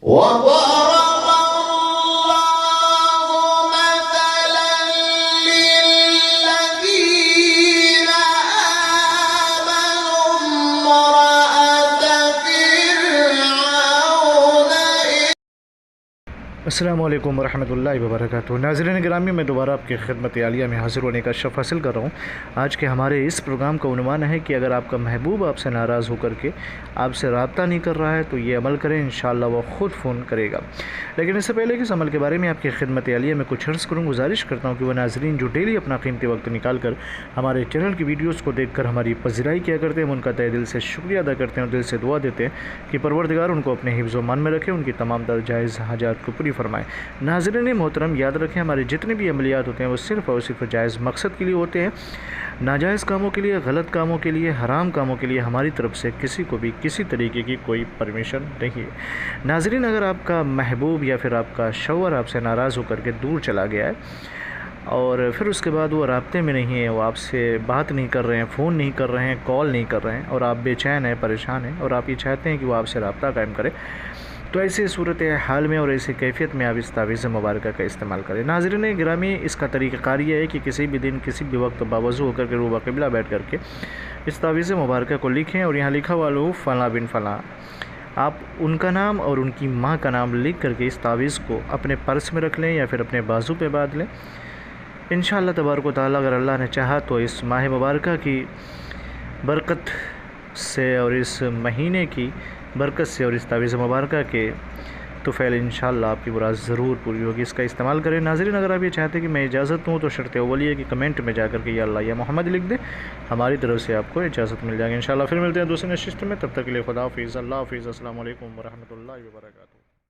وضرب الله مثلا للذين آمنوا امرأة فرعون السلام علیکم ورحمۃ اللہ وبرکاتہ۔ ناظرین گرامی، میں دوبارہ آپ کی خدمت عالیہ میں حاضر ہونے کا شرف حاصل کر رہا ہوں۔ آج کے ہمارے اس پروگرام کا عنوان ہے کہ اگر آپ کا محبوب آپ سے ناراض ہو کر کے آپ سے رابطہ نہیں کر رہا ہے تو یہ عمل کریں، انشاءاللہ وہ خود فون کرے گا۔ لیکن اس سے پہلے کہ اس عمل کے بارے میں آپ کی خدمت عالیہ میں کچھ عرض کروں، گزارش کرتا ہوں کہ وہ ناظرین جو ڈیلی اپنا قیمتی وقت نکال کر ہمارے چینل کی ویڈیوز کو دیکھ کر ہماری پذیرائی کیا کرتے ہیں، ہم ان کا تہ دل سے شکریہ ادا کرتے ہیں اور دل سے دعا دیتے ہیں کہ پروردگار ان کو اپنے حفظ و مان میں رکھے، ان کی تمام تر جائز حاجات کو پوری فرمائے۔ ناظرین محترم، یاد رکھیں ہمارے جتنے بھی عملیات ہوتے ہیں وہ صرف اور صرف جائز مقصد کے لیے ہوتے ہیں، ناجائز کاموں کے لیے، غلط کاموں کے لیے، حرام کاموں کے لیے ہماری طرف سے کسی کو بھی کسی طریقے کی کوئی پرمیشن نہیں ہے۔ ناظرین، اگر آپ کا محبوب یا پھر آپ کا شوہر آپ سے ناراض ہو کر کے دور چلا گیا ہے اور پھر اس کے بعد وہ رابطے میں نہیں ہے، وہ آپ سے بات نہیں کر رہے ہیں، فون نہیں کر رہے ہیں، کال نہیں کر رہے ہیں اور آپ بے چین ہیں، پریشان ہیں اور آپ یہ چاہتے ہیں کہ وہ آپ سے رابطہ قائم کرے، تو ایسی صورت حال میں اور ایسی کیفیت میں آپ اس تعویذ مبارکہ کا استعمال کریں۔ ناظرین گرامی، اس کا طریقہ کار یہ ہے کہ کسی بھی دن کسی بھی وقت باوضو ہو کر کے روبہ قبلہ بیٹھ کر کے اس تعویذ مبارکہ کو لکھیں اور یہاں لکھا ہوا لو فلاں بن فلاں، آپ ان کا نام اور ان کی ماں کا نام لکھ کر کے اس تعویذ کو اپنے پرس میں رکھ لیں یا پھر اپنے بازو پہ باندھ لیں۔ انشاءاللہ تبارک و تعالیٰ اگر اللہ نے چاہا تو اس ماہ مبارکہ کی برکت سے اور اس مہینے کی برکت سے اور اس تعویذ مبارکہ کے طفیل انشاءاللہ آپ کی مراد ضرور پوری ہوگی۔ اس کا استعمال کریں۔ ناظرین، اگر آپ یہ چاہتے ہیں کہ میں اجازت دوں تو شرط اول یہ ہے کہ کمنٹ میں جا کر کے یا اللہ یا محمد لکھ دیں، ہماری طرف سے آپ کو اجازت مل جائے گی۔ انشاءاللہ پھر ملتے ہیں دوسری نشست میں، تب تک کے لیے خدا حافظ، اللہ حافظ، السلام علیکم ورحمۃ اللہ وبرکاتہ۔